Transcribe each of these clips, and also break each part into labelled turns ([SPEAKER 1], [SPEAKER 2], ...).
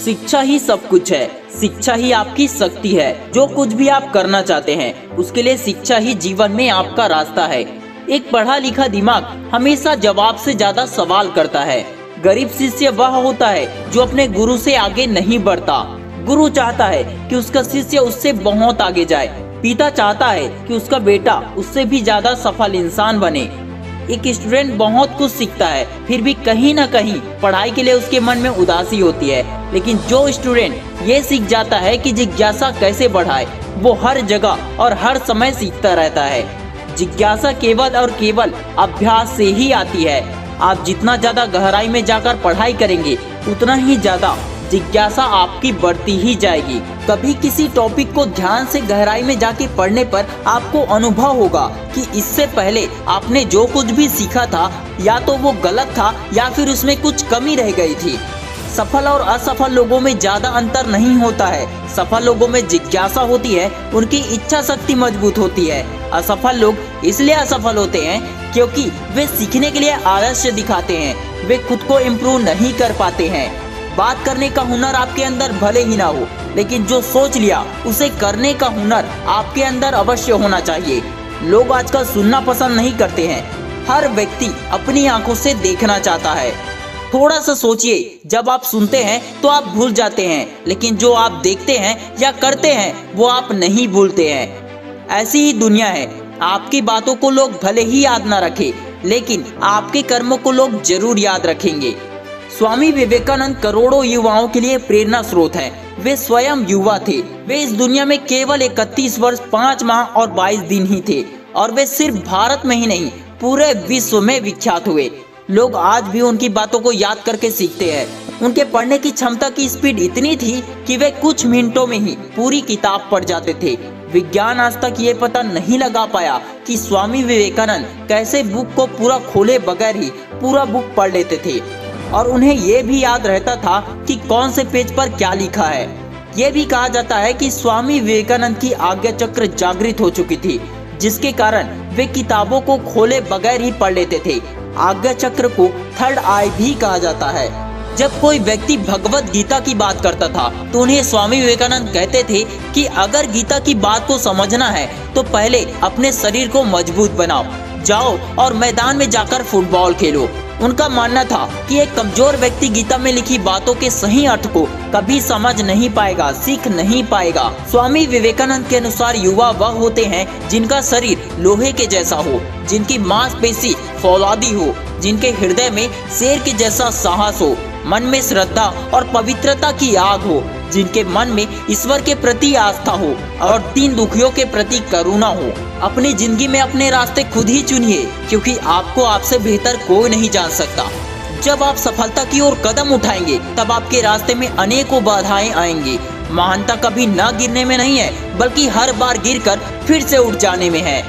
[SPEAKER 1] शिक्षा ही सब कुछ है। शिक्षा ही आपकी शक्ति है। जो कुछ भी आप करना चाहते हैं उसके लिए शिक्षा ही जीवन में आपका रास्ता है। एक पढ़ा लिखा दिमाग हमेशा जवाब से ज्यादा सवाल करता है। गरीब शिष्य वह होता है जो अपने गुरु से आगे नहीं बढ़ता। गुरु चाहता है कि उसका शिष्य उससे बहुत आगे जाए। पिता चाहता है कि उसका बेटा उससे भी ज्यादा सफल इंसान बने। एक स्टूडेंट बहुत कुछ सीखता है, फिर भी कहीं ना कहीं पढ़ाई के लिए उसके मन में उदासी होती है। लेकिन जो स्टूडेंट ये सीख जाता है कि जिज्ञासा कैसे बढ़ाए, वो हर जगह और हर समय सीखता रहता है। जिज्ञासा केवल और केवल अभ्यास से ही आती है। आप जितना ज्यादा गहराई में जाकर पढ़ाई करेंगे उतना ही ज्यादा जिज्ञासा आपकी बढ़ती ही जाएगी। कभी किसी टॉपिक को ध्यान से गहराई में जाके पढ़ने पर आपको अनुभव होगा कि इससे पहले आपने जो कुछ भी सीखा था या तो वो गलत था या फिर उसमें कुछ कमी रह गई थी। सफल और असफल लोगों में ज्यादा अंतर नहीं होता है। सफल लोगों में जिज्ञासा होती है, उनकी इच्छा शक्ति मजबूत होती है। असफल लोग इसलिए असफल होते हैं क्योंकि वे सीखने के लिए आलस्य दिखाते हैं। वे खुद को इम्प्रूव नहीं कर पाते हैं। बात करने का हुनर आपके अंदर भले ही ना हो, लेकिन जो सोच लिया उसे करने का हुनर आपके अंदर अवश्य होना चाहिए। लोग आजकल सुनना पसंद नहीं करते हैं। हर व्यक्ति अपनी आंखों से देखना चाहता है। थोड़ा सा सोचिए, जब आप सुनते हैं तो आप भूल जाते हैं, लेकिन जो आप देखते हैं या करते हैं वो आप नहीं भूलते हैं। ऐसी ही दुनिया है। आपकी बातों को लोग भले ही याद ना रखें, लेकिन आपके कर्मों को लोग जरूर याद रखेंगे। स्वामी विवेकानंद करोड़ों युवाओं के लिए प्रेरणा स्रोत हैं। वे स्वयं युवा थे। वे इस दुनिया में केवल 31 वर्ष 5 माह और 22 दिन ही थे, और वे सिर्फ भारत में ही नहीं पूरे विश्व में विख्यात हुए। लोग आज भी उनकी बातों को याद करके सीखते हैं। उनके पढ़ने की क्षमता की स्पीड इतनी थी कि वे कुछ मिनटों में ही पूरी किताब पढ़ जाते थे। विज्ञान आज तक ये पता नहीं लगा पाया कि स्वामी विवेकानंद कैसे बुक को पूरा खोले बगैर ही पूरा बुक पढ़ लेते थे, और उन्हें ये भी याद रहता था कि कौन से पेज पर क्या लिखा है। ये भी कहा जाता है कि स्वामी विवेकानंद की आज्ञा चक्र जागृत हो चुकी थी, जिसके कारण वे किताबों को खोले बगैर ही पढ़ लेते थे। आज्ञा चक्र को थर्ड आई भी कहा जाता है। जब कोई व्यक्ति भगवत गीता की बात करता था तो उन्हें स्वामी विवेकानंद कहते थे कि अगर गीता की बात को समझना है तो पहले अपने शरीर को मजबूत बनाओ, जाओ और मैदान में जाकर फुटबॉल खेलो। उनका मानना था कि एक कमजोर व्यक्ति गीता में लिखी बातों के सही अर्थ को कभी समझ नहीं पाएगा, सीख नहीं पाएगा। स्वामी विवेकानंद के अनुसार युवा वह होते हैं जिनका शरीर लोहे के जैसा हो, जिनकी मांसपेशी फौलादी हो, जिनके हृदय में शेर के जैसा साहस हो, मन में श्रद्धा और पवित्रता की आग हो, जिनके मन में ईश्वर के प्रति आस्था हो और दीन दुखियों के प्रति करुणा हो। अपनी जिंदगी में अपने रास्ते खुद ही चुनिए, क्योंकि आपको आपसे बेहतर कोई नहीं जान सकता। जब आप सफलता की ओर कदम उठाएंगे तब आपके रास्ते में अनेकों बाधाएं आएंगी। महानता कभी न गिरने में नहीं है, बल्कि हर बार गिरकर फिर से उठ जाने में है।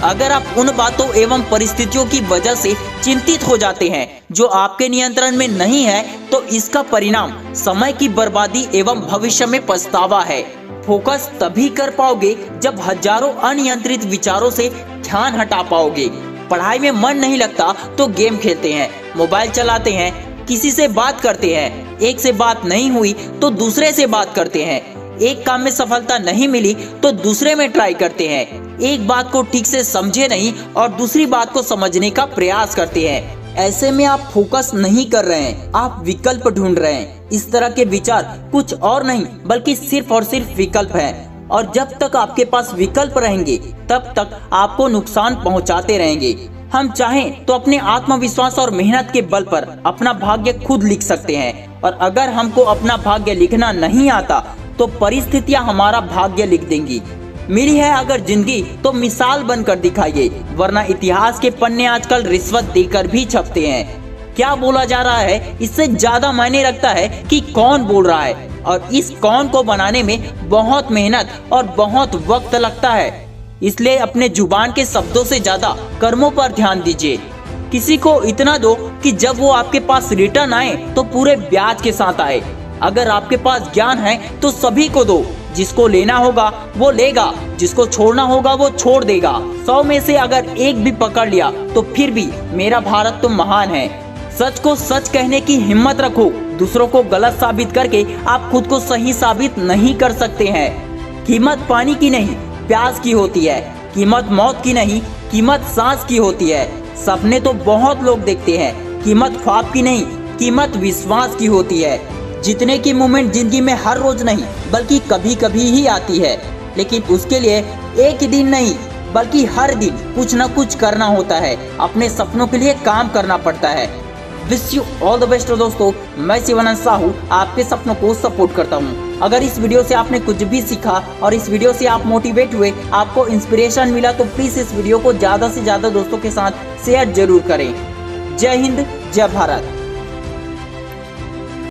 [SPEAKER 1] अगर आप उन बातों एवं परिस्थितियों की वजह से चिंतित हो जाते हैं जो आपके नियंत्रण में नहीं है, तो इसका परिणाम समय की बर्बादी एवं भविष्य में पछतावा है। फोकस तभी कर पाओगे जब हजारों अनियंत्रित विचारों से ध्यान हटा पाओगे। पढ़ाई में मन नहीं लगता तो गेम खेलते हैं, मोबाइल चलाते हैं, किसी से बात करते हैं। एक से बात नहीं हुई तो दूसरे से बात करते हैं। एक काम में सफलता नहीं मिली तो दूसरे में ट्राई करते हैं। एक बात को ठीक से समझे नहीं और दूसरी बात को समझने का प्रयास करते हैं। ऐसे में आप फोकस नहीं कर रहे हैं, आप विकल्प ढूंढ रहे हैं। इस तरह के विचार कुछ और नहीं बल्कि सिर्फ और सिर्फ विकल्प हैं, और जब तक आपके पास विकल्प रहेंगे तब तक आपको नुकसान पहुंचाते रहेंगे। हम चाहें तो अपने आत्मविश्वास और मेहनत के बल पर अपना भाग्य खुद लिख सकते हैं, और अगर हमको अपना भाग्य लिखना नहीं आता तो परिस्थितियां हमारा भाग्य लिख देंगी। मिली है अगर जिंदगी तो मिसाल बनकर दिखाइए, वरना इतिहास के पन्ने आजकल रिश्वत देकर भी छपते हैं। क्या बोला जा रहा है इससे ज्यादा मायने रखता है कि कौन बोल रहा है, और इस कौन को बनाने में बहुत मेहनत और बहुत वक्त लगता है। इसलिए अपने जुबान के शब्दों से ज्यादा कर्मों पर ध्यान दीजिए। किसी को इतना दो कि जब वो आपके पास रिटर्न आए तो पूरे ब्याज के साथ आए। अगर आपके पास ज्ञान है तो सभी को दो। जिसको लेना होगा वो लेगा, जिसको छोड़ना होगा वो छोड़ देगा। 100 में से अगर एक भी पकड़ लिया तो फिर भी मेरा भारत तो महान है। सच को सच कहने की हिम्मत रखो। दूसरों को गलत साबित करके आप खुद को सही साबित नहीं कर सकते हैं। कीमत पानी की नहीं, प्यास की होती है। कीमत मौत की नहीं, कीमत सांस की होती है। सपने तो बहुत लोग देखते हैं, कीमत ख्वाब की नहीं, कीमत विश्वास की होती है। जीतने की मोमेंट जिंदगी में हर रोज नहीं बल्कि कभी कभी ही आती है, लेकिन उसके लिए एक ही दिन नहीं बल्कि हर दिन कुछ न कुछ करना होता है। अपने सपनों के लिए काम करना पड़ता है। Wish you all the best दोस्तों। मैं शिवानंद साहू आपके सपनों को सपोर्ट करता हूँ। अगर इस वीडियो से आपने कुछ भी सीखा और इस वीडियो से आप मोटिवेट हुए, आपको इंस्पिरेशन मिला, तो प्लीज इस वीडियो को ज्यादा से ज्यादा दोस्तों के साथ शेयर जरूर करें। जय हिंद, जय भारत।